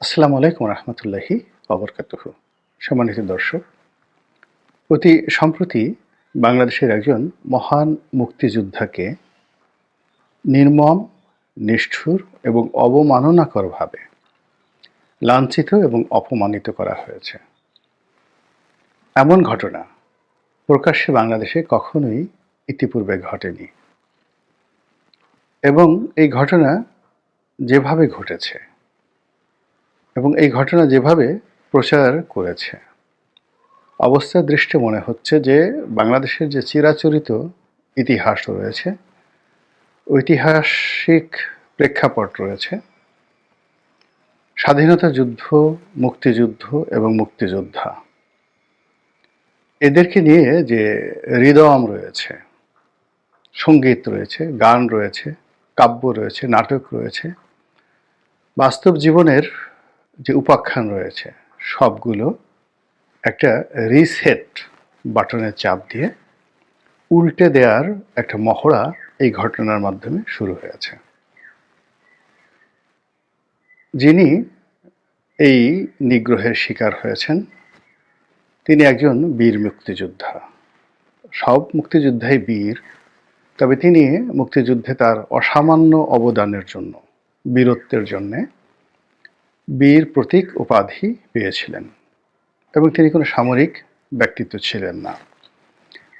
আসসালামু আলাইকুম রহমতুল্লাহি ওবরকাতুহু। সম্মানিত দর্শক, অতি সম্প্রতি বাংলাদেশের একজন মহান মুক্তিযোদ্ধাকে নির্মম, নিষ্ঠুর এবং অবমাননাকরভাবে লাঞ্ছিত এবং অপমানিত করা হয়েছে। এমন ঘটনা প্রকাশ্যে বাংলাদেশে কখনোই ইতিপূর্বে ঘটেনি এবং এই ঘটনা যেভাবে ঘটেছে এবং এই ঘটনা যেভাবে প্রচার করেছে, অবস্থার দৃষ্টে মনে হচ্ছে যে বাংলাদেশের যে চিরাচরিত ইতিহাস রয়েছে, ঐতিহাসিক প্রেক্ষাপট রয়েছে, স্বাধীনতা যুদ্ধ, মুক্তিযুদ্ধ এবং মুক্তিযোদ্ধা, এদেরকে নিয়ে যে হৃদয়ম রয়েছে, সঙ্গীত রয়েছে, গান রয়েছে, কাব্য রয়েছে, নাটক রয়েছে, বাস্তব জীবনের যে উপাখ্যান রয়েছে, সবগুলো একটা রিসেট বাটনের চাপ দিয়ে উল্টে দেওয়ার একটা মহড়া এই ঘটনার মাধ্যমে শুরু হয়েছে। যিনি এই নিগ্রহের শিকার হয়েছেন তিনি একজন বীর মুক্তিযোদ্ধা। সব মুক্তিযোদ্ধাই বীর, তবে তিনি মুক্তিযুদ্ধে তার অসামান্য অবদানের জন্য, বীরত্বের জন্যে বীর প্রতীক উপাধি পেয়েছিলেন এবং তিনি কোনো সামরিক ব্যক্তিত্ব ছিলেন না।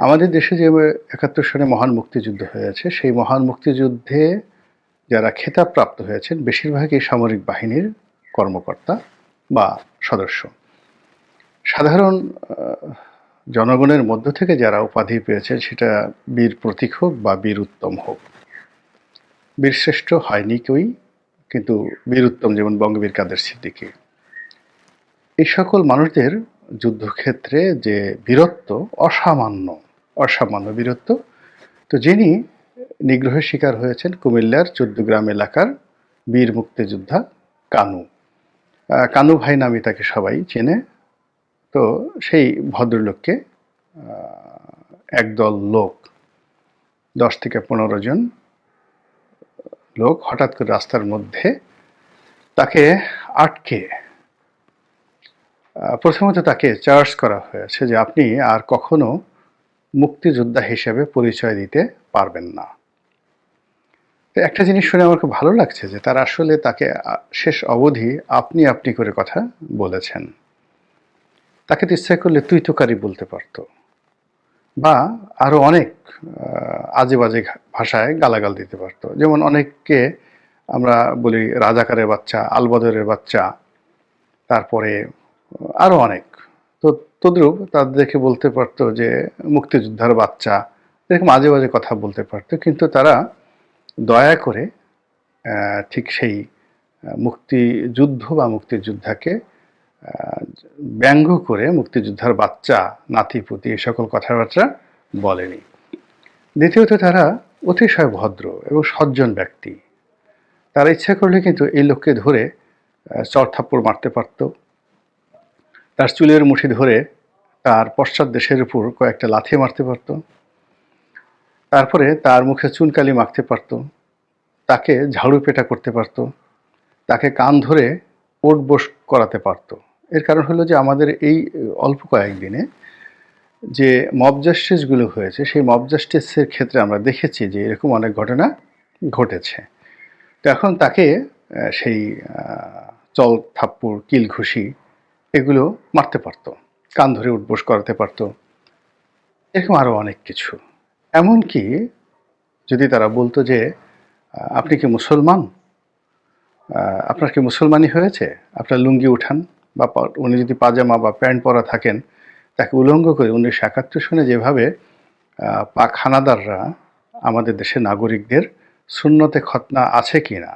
আমাদের দেশে যে ৭১ সালে মহান মুক্তিযুদ্ধ হয়েছে, সেই মহান মুক্তিযুদ্ধে যারা খেতাবপ্রাপ্ত হয়েছেন বেশিরভাগই সামরিক বাহিনীর কর্মকর্তা বা সদস্য। সাধারণ জনগণের মধ্য থেকে যারা উপাধি পেয়েছেন, সেটা বীর প্রতীক হোক বা বীর উত্তম হোক, বীরশ্রেষ্ঠ হয়নি কেউই, কিন্তু বীর উত্তম যেমন বঙ্গবীর কাদের সিদ্দিকী, এই সকল মানুষদের যুদ্ধক্ষেত্রে যে বীরত্ব অসামান্য অসামান্য বীরত্ব। তো যিনি নিগ্রহের শিকার হয়েছেন কুমিল্লার ১৪ গ্রাম এলাকার বীর মুক্তিযোদ্ধা কানু, কানু ভাই নামে তাকে সবাই চেনে। তো সেই ভদ্রলোককে একদল লোক, ১০ থেকে ১৫ জন লোক হঠাৎ করে রাস্তার মধ্যে তাকে আটকে প্রথমত তাকে চার্জ করা হয়েছে যে আপনি আর কখনো মুক্তিযোদ্ধা হিসেবে পরিচয় দিতে পারবেন না। তো একটা জিনিস শুনে আমার খুব ভালো লাগছে যে তারা আসলে তাকে শেষ অবধি আপনি আপনি করে কথা বলেছেন। তাকে তো ইচ্ছা করলে তুই তোকারি বলতে পারতো বা আরও অনেক আজে বাজে ভাষায় গালাগাল দিতে পারতো। যেমন অনেককে আমরা বলি রাজাকারের বাচ্চা, আলবদরের বাচ্চা, তারপরে আরও অনেক। তো তদ্রূপ তাদেরকে বলতে পারতো যে মুক্তিযোদ্ধার বাচ্চা, এরকম আজে বাজে কথা বলতে পারতো। কিন্তু তারা দয়া করে ঠিক সেই মুক্তিযুদ্ধ বা মুক্তিযোদ্ধাকে ব্যঙ্গ করে মুক্তিযোদ্ধার বাচ্চা, নাতিপুতি এই সকল কথাবার্তা বলেনি। দ্বিতীয়ত তারা অতিশয় ভদ্র এবং সজ্জন ব্যক্তি। তারা ইচ্ছা করলে কিন্তু এই লোককে ধরে চড় থাপ্পড় মারতে পারত, তার চুলের মুঠি ধরে তার পশ্চাৎ দেশের উপর কয়েকটা লাথি মারতে পারত, তারপরে তার মুখে চুনকালি মাখতে পারত, তাকে ঝাড়ু পেটা করতে পারত, তাকে কান ধরে ওঠ বস করাতে পারত। এর কারণ হলো যে আমাদের এই অল্প কয়েকদিনে যে মব জাস্টিসগুলো হয়েছে, সেই মব জাস্টিসের ক্ষেত্রে আমরা দেখেছি যে এরকম অনেক ঘটনা ঘটেছে। তো এখন তাকে সেই চল থাপ্পড়, কিল ঘুষি এগুলো মারতে পারতো, কান ধরে উঠবোস করাতে পারতো, এরকম আরও অনেক কিছু। এমনকি যদি তারা বলতো যে আপনি কি মুসলমান, আপনার কি মুসলমানি হয়েছে, আপনার লুঙ্গি উঠান, বা উনি যদি পাজামা বা প্যান্ট পরা থাকেন তাকে উলঙ্গ করে ১৯৭১ সনে যেভাবে পাক হানাদাররা আমাদের দেশের নাগরিকদের সুন্নতে খতনা আছে কি না,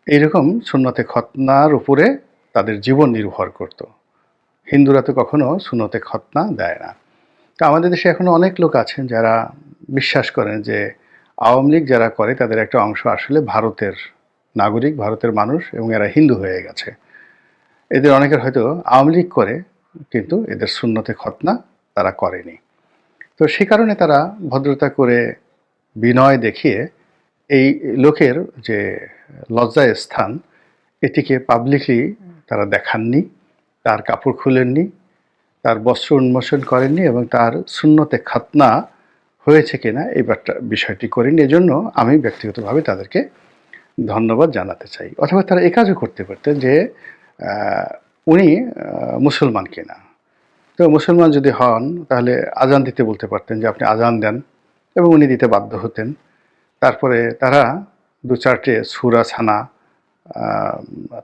এইরকম সুন্নতে খতনার উপরে তাদের জীবন নির্ভর করত। হিন্দুরা তো কখনো সুন্নতে খতনা দেয় না। তো আমাদের দেশে এখনও অনেক লোক আছেন যারা বিশ্বাস করেন যে আওয়ামী লীগ যারা করে তাদের একটা অংশ আসলে ভারতের নাগরিক, ভারতের মানুষ, এবং এরা হিন্দু হয়ে গেছে। এদের অনেকের হয়তো আওয়ামী লীগ করে, কিন্তু এদের সুন্নতে খতনা তারা করেনি। তো সে কারণে তারা ভদ্রতা করে, বিনয় দেখিয়ে এই লোকের যে লজ্জার স্থান, এটিকে পাবলিকলি তারা দেখাননি, তার কাপড় খুলেননি, তার বস্ত্র উন্মোচন করেননি এবং তার সুন্নতে খাতনা হয়েছে কিনা এই বিষয়টি করেননি। এজন্য আমি ব্যক্তিগতভাবে তাদেরকে ধন্যবাদ জানাতে চাই। অথবা তারা এ কাজও করতে পারতেন যে উনি মুসলমান কিনা। তো মুসলমান যদি হন তাহলে আজান দিতে বলতে পারতেন যে আপনি আজান দেন, এবং উনি দিতে বাধ্য হতেন। তারপরে তারা ২-৪টে সূরা ছানা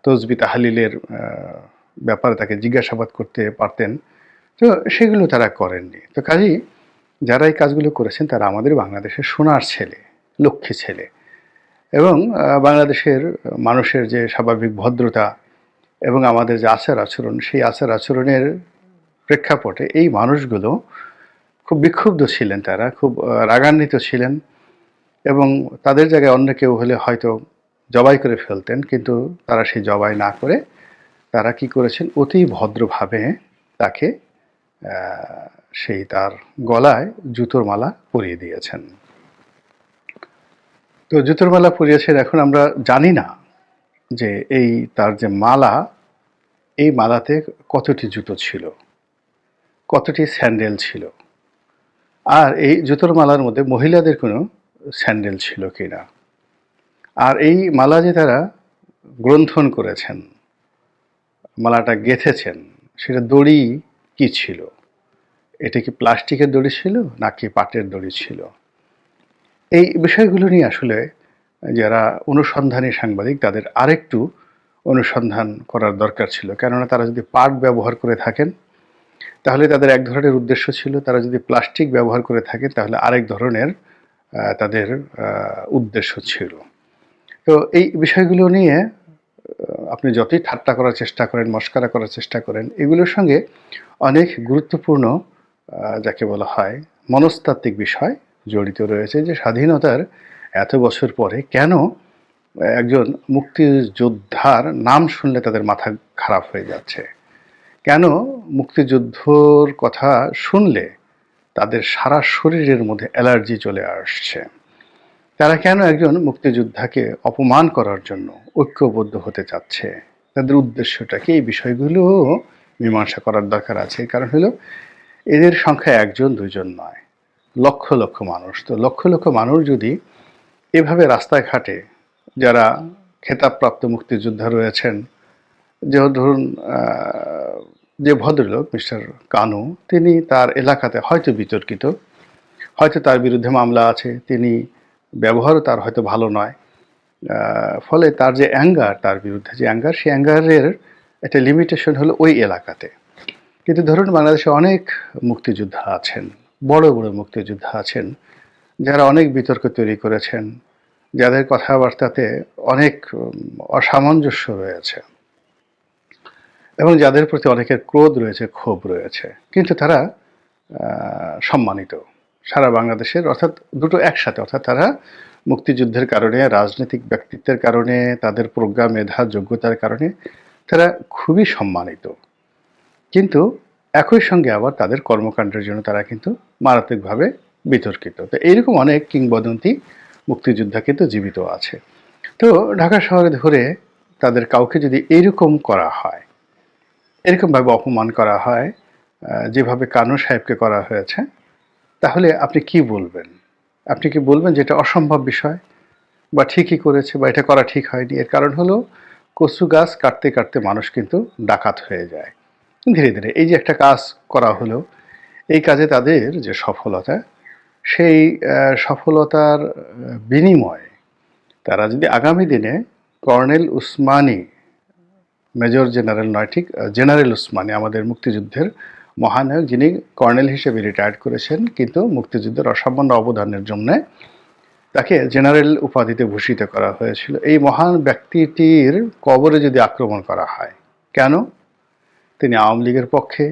তসবিহ তাহলিলের ব্যাপারে তাকে জিজ্ঞাসাবাদ করতে পারতেন। তো সেগুলো তারা করেননি। তো কাজেই যারা এই কাজগুলো করেছেন তারা আমাদের বাংলাদেশের সোনার ছেলে, লক্ষ্মী ছেলে, এবং বাংলাদেশের মানুষের যে স্বাভাবিক ভদ্রতা এবং আমাদের যে আচার আচরণ, সেই আচার আচরণের প্রেক্ষাপটে এই মানুষগুলো খুব বিক্ষুব্ধ ছিলেন, তারা খুব রাগান্বিত ছিলেন, এবং তাদের জায়গায় অন্য কেউ হলে হয়তো জবাই করে ফেলতেন, কিন্তু তারা সেই জবাই না করে তারা কি করেছেন, অতি ভদ্রভাবে তাকে সেই তার গলায় জুতোর মালা পরিয়ে দিয়েছেন। তো জুতোর মালা পরিয়েছেন, এখন আমরা জানি না যে এই তার যে মালা, এই মালাতে কতটি জুতো ছিল, কতটি স্যান্ডেল ছিল, আর এই জুতোর মালার মধ্যে মহিলাদের কোনো স্যান্ডেল ছিল কিনা, আর এই মালা যে তারা গ্রন্থন করেছেন, মালাটা গেঁথেছেন, সেটা দড়ি কি ছিল, এটা কি প্লাস্টিকের দড়ি ছিল নাকি পাটের দড়ি ছিল? এই বিষয়গুলো নিয়ে আসলে যারা অনুসন্ধানী সাংবাদিক তাদের আরেকটু অনুসন্ধান করার দরকার ছিল। কেননা তারা যদি পাট ব্যবহার করে থাকেন তাহলে তাদের এক ধরনের উদ্দেশ্য ছিল, তারা যদি প্লাস্টিক ব্যবহার করে থাকেন তাহলে আরেক ধরনের তাদের উদ্দেশ্য ছিল। তো এই বিষয়গুলো নিয়ে আপনি যতই ঠাট্টা করার চেষ্টা করেন, মশকরা করার চেষ্টা করেন, এগুলোর সঙ্গে অনেক গুরুত্বপূর্ণ যাকে বলা হয় মনস্তাত্ত্বিক বিষয় জড়িত রয়েছে। যে স্বাধীনতার এত বছর পরে কেন একজন মুক্তিযোদ্ধার নাম শুনলে তাদের মাথা খারাপ হয়ে যাচ্ছে, কেন মুক্তিযুদ্ধর কথা শুনলে তাদের সারা শরীরের মধ্যে অ্যালার্জি চলে আসছে, তারা কেন একজন মুক্তিযোদ্ধাকে অপমান করার জন্য ঐক্যবদ্ধ হতে চাচ্ছে, তাদের উদ্দেশ্যটা কি, এই বিষয়গুলো মীমাংসা করার দরকার আছে। কারণ হলো এদের সংখ্যা একজন দুইজন নয়, লক্ষ লক্ষ মানুষ। তো লক্ষ লক্ষ মানুষ যদি এভাবে রাস্তায় ঘাটে, যারা খেতাবপ্রাপ্ত মুক্তিযোদ্ধা রয়েছেন, যে ধরুন যে ভদ্রলোক মিস্টার কানু, তিনি তার এলাকাতে হয়তো বিতর্কিত, হয়তো তার বিরুদ্ধে মামলা আছে, তিনি ব্যবহারও তার হয়তো ভালো নয়, ফলে তার যে অ্যাঙ্গার, তার বিরুদ্ধে যে অ্যাঙ্গার, সেই অ্যাঙ্গারের একটা লিমিটেশন হলো ওই এলাকাতে। কিন্তু ধরুন বাংলাদেশে অনেক মুক্তিযোদ্ধা আছেন, বড় বড় মুক্তিযোদ্ধা আছেন, যারা অনেক বিতর্ক তৈরি করেছেন, যাদের কথাবার্তাতে অনেক অসামঞ্জস্য রয়েছে এবং যাদের প্রতি অনেকের ক্রোধ রয়েছে, ক্ষোভ রয়েছে, কিন্তু তারা সম্মানিত সারা বাংলাদেশের, অর্থাৎ দুটো একসাথে, অর্থাৎ তারা মুক্তিযুদ্ধের কারণে, রাজনৈতিক ব্যক্তিত্বের কারণে, তাদের প্রজ্ঞা, মেধা, যোগ্যতার কারণে তারা খুবই সম্মানিত। কিন্তু একই সঙ্গে আবার তাদের কর্মকাণ্ডের জন্য তারা কিন্তু মারাত্মকভাবে বিতর্কিত। তো এইরকম অনেক কিংবদন্তি মুক্তিযোদ্ধা কিন্তু জীবিত আছে। তো ঢাকা শহরে ধরে তাদের কাউকে যদি এইরকম করা হয়, এরকমভাবে অপমান করা হয় যেভাবে কানু সাহেবকে করা হয়েছে, তাহলে আপনি কি বলবেন? আপনি কি বলবেন যে এটা অসম্ভব বিষয়, বা ঠিকই করেছে, বা এটা করা ঠিক হয়নি? এর কারণ হলো কচু গাছ কাটতে কাটতে মানুষ কিন্তু ডাকাত হয়ে যায় ধীরে ধীরে। এই যে একটা কাজ করা হলো, এই কাজে তাদের যে সফলতা, সেই সফলতার বিনিময়ে তারা যদি আগামী দিনে কর্নেল উসমানী, মেজর জেনারেল নয়, ঠিক জেনারেল উসমানী, আমাদের মুক্তিযুদ্ধের মহানায়ক, যিনি কর্নেল হিসেবে রিটায়ার্ড করেছেন কিন্তু মুক্তিযুদ্ধের অসামান্য অবদানের জন্য তাকে জেনারেল উপাধিতে ভূষিত করা হয়েছিল, এই মহান ব্যক্তিটির কবরে যদি আক্রমণ করা হয়, কেন? তিনি আওয়ামী লীগের পক্ষে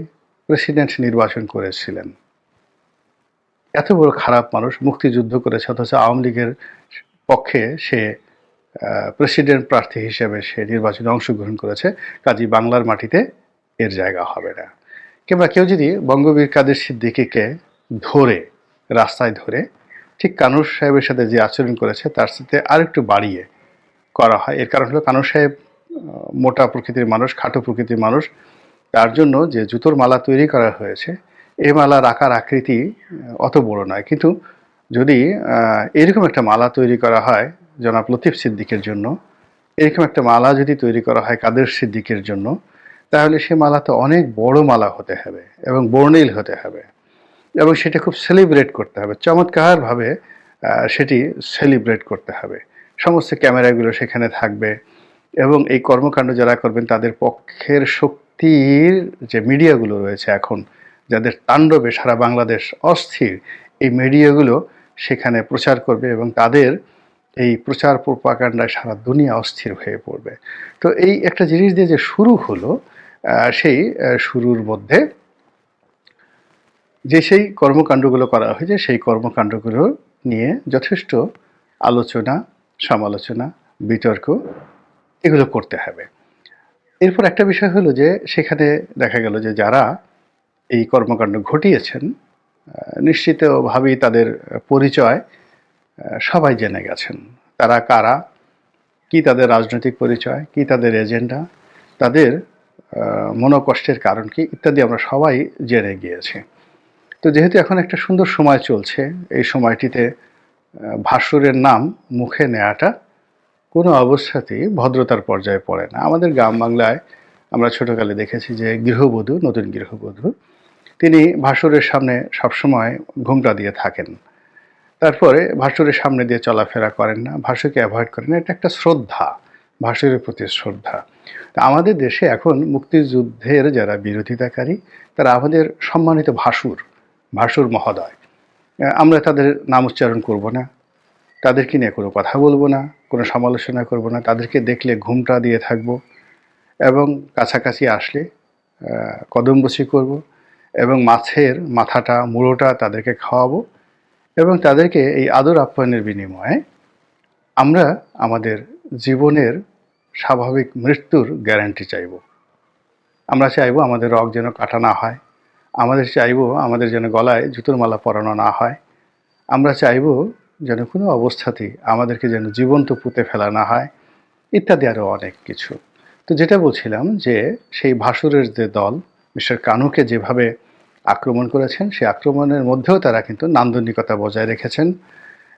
প্রেসিডেন্ট নির্বাচন করেছিলেন। এত বড় খারাপ মানুষ, মুক্তিযুদ্ধ করেছে, অথচ আওয়ামী লীগের পক্ষে সে প্রেসিডেন্ট প্রার্থী হিসেবে সে নির্বাচনে অংশগ্রহণ করেছে, কাজেই বাংলার মাটিতে এর জায়গা হবে না। কিংবা কেউ যদি বঙ্গবীর কাদের সিদ্দিকীকে ধরে, রাস্তায় ধরে, ঠিক কানুর সাহেবের সাথে যে আচরণ করেছে তার সাথে আরেকটু বাড়িয়ে করা হয়, এর কারণ হলো কানু সাহেব মোটা প্রকৃতির মানুষ, খাটো প্রকৃতির মানুষ, তার জন্য যে জুতোর মালা তৈরি করা হয়েছে, এই মালার আকার আকৃতি অত বড় নয়। কিন্তু যদি এরকম একটা মালা তৈরি করা হয় জনাব লতিফ সিদ্দিকের জন্য, এরকম একটা মালা যদি তৈরি করা হয় কাদের সিদ্দিকের জন্য, তাহলে সে মালা তো অনেক বড় মালা হতে হবে এবং বর্ণিল হতে হবে এবং সেটা খুব সেলিব্রেট করতে হবে, চমৎকারভাবে সেটি সেলিব্রেট করতে হবে। সমস্ত ক্যামেরাগুলো সেখানে থাকবে এবং এই কর্মকাণ্ড যারা করবেন তাদের পক্ষের শক্তির যে মিডিয়াগুলো রয়েছে এখন, যাদের তাণ্ডবে সারা বাংলাদেশ অস্থির, এই মিডিয়াগুলো সেখানে প্রচার করবে এবং তাদের এই প্রচার প্রোপাগান্ডায় সারা দুনিয়া অস্থির হয়ে পড়বে। তো এই একটা জিনিস দিয়ে যে শুরু হলো, সেই শুরুর মধ্যে যে সেই কর্মকাণ্ডগুলো করা হয়েছে, সেই কর্মকাণ্ডগুলো নিয়ে যথেষ্ট আলোচনা, সমালোচনা, বিতর্ক এগুলো করতে হবে। এরপর একটা বিষয় হলো যে সেখানে দেখা গেল যে যারা এই কর্মকাণ্ড ঘটিয়েছেন নিশ্চিতভাবেই তাদের পরিচয় সবাই জেনে গেছেন। তারা কারা, কি তাদের রাজনৈতিক পরিচয়, কি তাদের এজেন্ডা, তাদের মনোকষ্টের কারণ কি ইত্যাদি আমরা সবাই জেনে গিয়েছি। তো যেহেতু এখন একটা সুন্দর সময় চলছে, এই সময়টিতে ভাসুরের নাম মুখে নেওয়াটা কোনো অবস্থাতেই ভদ্রতার পর্যায়ে পড়ে না। আমাদের গ্রাম বাংলায় আমরা ছোটকালে দেখেছি যে গৃহবধূ, নতুন গৃহবধূ, তিনি ভাসুরের সামনে সবসময় ঘোমটা দিয়ে থাকেন। তারপরে ভাসুরের সামনে দিয়ে চলাফেরা করেন না, ভাসুরকে অ্যাভয়েড করেন না। এটা একটা শ্রদ্ধা, ভাসুরের প্রতি শ্রদ্ধা। তা আমাদের দেশে এখন মুক্তিযুদ্ধের যারা বিরোধিতাকারী, তারা আমাদের সম্মানিত ভাসুর, ভাসুর মহোদয়, আমরা তাদের নাম উচ্চারণ করব না, তাদেরকে নিয়ে কোনো কথা বলবো না, কোনো সমালোচনা করব না, তাদেরকে দেখলে ঘুমটা দিয়ে থাকবো এবং কাছাকাছি আসলে কদমবুছি করব এবং মাছের মাথাটা, মুড়োটা তাদেরকে খাওয়াবো এবং তাদেরকে এই আদর আপ্যায়নের বিনিময়ে আমরা আমাদের জীবনের স্বাভাবিক মৃত্যুর গ্যারান্টি চাইব। আমরা চাইবো আমাদের রগ যেন কাটা না হয়, আমাদের চাইবো আমাদের যেন গলায় জুতোর মালা পরানো না হয়, আমরা চাইবো যেন কোনো অবস্থাতেই আমাদেরকে যেন জীবন্ত পুঁতে ফেলা না হয়, ইত্যাদি আরও অনেক কিছু। তো যেটা বলছিলাম যে সেই ভাসুরের যে দল মিস্টার কানুকে যেভাবে আক্রমণ করেছেন, সেই আক্রমণের মধ্যেও তারা কিন্তু নান্দনিকতা বজায় রেখেছেন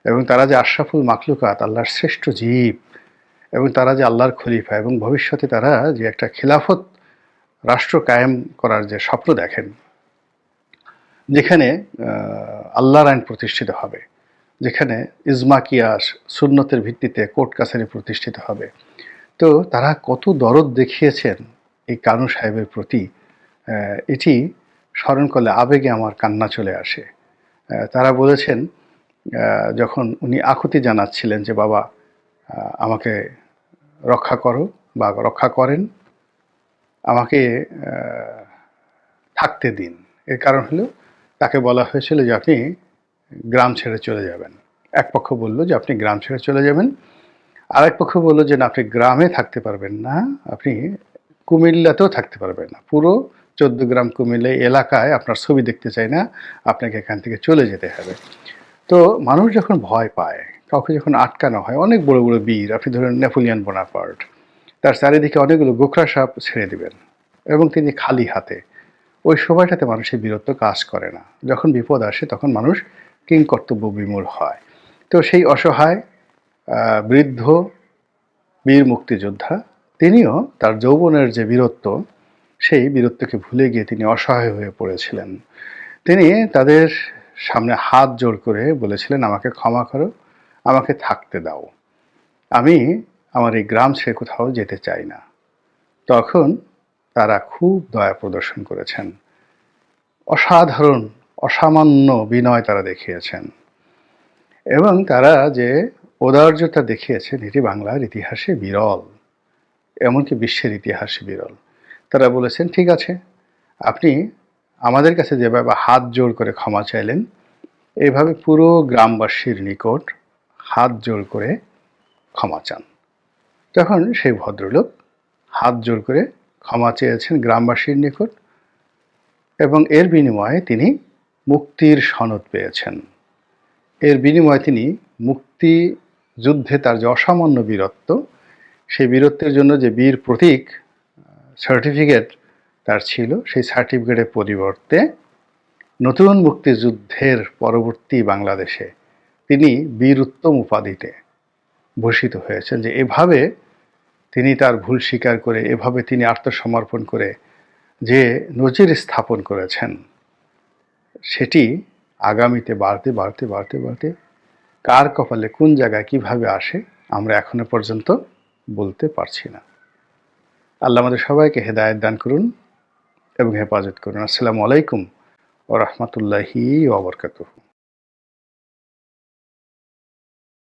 এবং তারা যে আশরাফুল মাখলুকাত, আল্লাহর শ্রেষ্ঠ জীব, এবং তারা যে আল্লাহর খলিফা এবং ভবিষ্যতে তারা যে একটা খিলাফত রাষ্ট্র কায়েম করার যে স্বপ্ন দেখেন, যেখানে আল্লাহর আইন প্রতিষ্ঠিত হবে, যেখানে ইজমা কিয়াস সুন্নতের ভিত্তিতে কোর্ট কাছারি প্রতিষ্ঠিত হবে। তো তারা কত দরদ দেখিয়েছেন এই কানু সাহেবের প্রতি, এটি স্মরণ করলে আবেগে আমার কান্না চলে আসে। তারা বলেছেন যখন উনি আকুতি জানাচ্ছিলেন যে বাবা আমাকে রক্ষা করো বা রক্ষা করেন, আমাকে থাকতে দিন। এর কারণ হলো তাকে বলা হয়েছিল যে আপনি গ্রাম ছেড়ে চলে যাবেন। এক পক্ষ বলল যে আপনি গ্রাম ছেড়ে চলে যাবেন, আরেক পক্ষ বলল যে না, আপনি গ্রামে থাকতে পারবেন না, আপনি কুমিল্লাতেও থাকতে পারবেন না, পুরো 14 গ্রাম কুমিল্লা এলাকায় আপনার ছবি দেখতে চাই না, আপনাকে এখান থেকে চলে যেতে হবে। তো মানুষ যখন ভয় পায়, কাউকে যখন আটকানো হয়, অনেক বড় বড় বীর, আপনি ধরেন নেপোলিয়ন বোনাপার্ট, তার চারিদিকে অনেকগুলো গোখরা সাপ ছেড়ে দিবেন এবং তিনি খালি হাতে, ওই সময়টাতে মানুষের বীরত্ব কাজ করে না। যখন বিপদ আসে তখন মানুষ কিংকর্তব্য বিমূঢ় হয়। তো সেই অসহায় বৃদ্ধ বীর মুক্তিযোদ্ধা, তিনিও তার যৌবনের যে বীরত্ব, সেই বীরত্বকে ভুলে গিয়ে তিনি অসহায় হয়ে পড়েছিলেন। তিনি তাদের সামনে হাত জোড় করে বলেছিলেন আমাকে ক্ষমা করো, আমাকে থাকতে দাও, আমি আমার এই গ্রাম ছেড়ে কোথাও যেতে চাই না। তখন তারা খুব দয়া প্রদর্শন করেছেন, অসাধারণ অসামান্য বিনয় তারা দেখিয়েছেন এবং তারা যে ঔদার্যতা দেখিয়েছেন এটি বাংলার ইতিহাসে বিরল, এমনকি বিশ্বের ইতিহাসে বিরল। তারা বলেছেন ঠিক আছে, আপনি আমাদের কাছে যেভাবে হাত জোড় করে ক্ষমা চাইলেন, এইভাবে পুরো গ্রামবাসীর নিকট হাত জোড় করে ক্ষমা চান। তখন সেই ভদ্রলোক হাত জোড় করে ক্ষমা চেয়েছেন গ্রামবাসীর নিকট এবং এর বিনিময়ে তিনি মুক্তির সনদ পেয়েছেন। এর বিনিময়ে তিনি মুক্তি যুদ্ধে তার যে অসামান্য বীরত্ব, সেই বীরত্বের জন্য যে বীর প্রতীক সার্টিফিকেট তার ছিল, সেই সার্টিফিকেটের পরিবর্তে নতুন মুক্তিযুদ্ধের পরবর্তী বাংলাদেশে তিনি বীরোত্তম উপাধিতে ভূষিত হয়েছেন। যে এভাবে তিনি তার ভুল স্বীকার করে, এভাবে তিনি আত্মসমর্পণ করে যে নজির স্থাপন করেছেন, সেটি আগামীতে বাড়তে বাড়তে বাড়তে বাড়তে কার কপালে কোন জায়গায় কিভাবে আসে আমরা এখনো পর্যন্ত বলতে পারছি না। আল্লাহ আমাদের সবাইকে হেদায়েত দান করুন এবং হেফাজত করুন। আসসালামু আলাইকুম ওয়া রাহমাতুল্লাহি ওয়া বারাকাতুহু।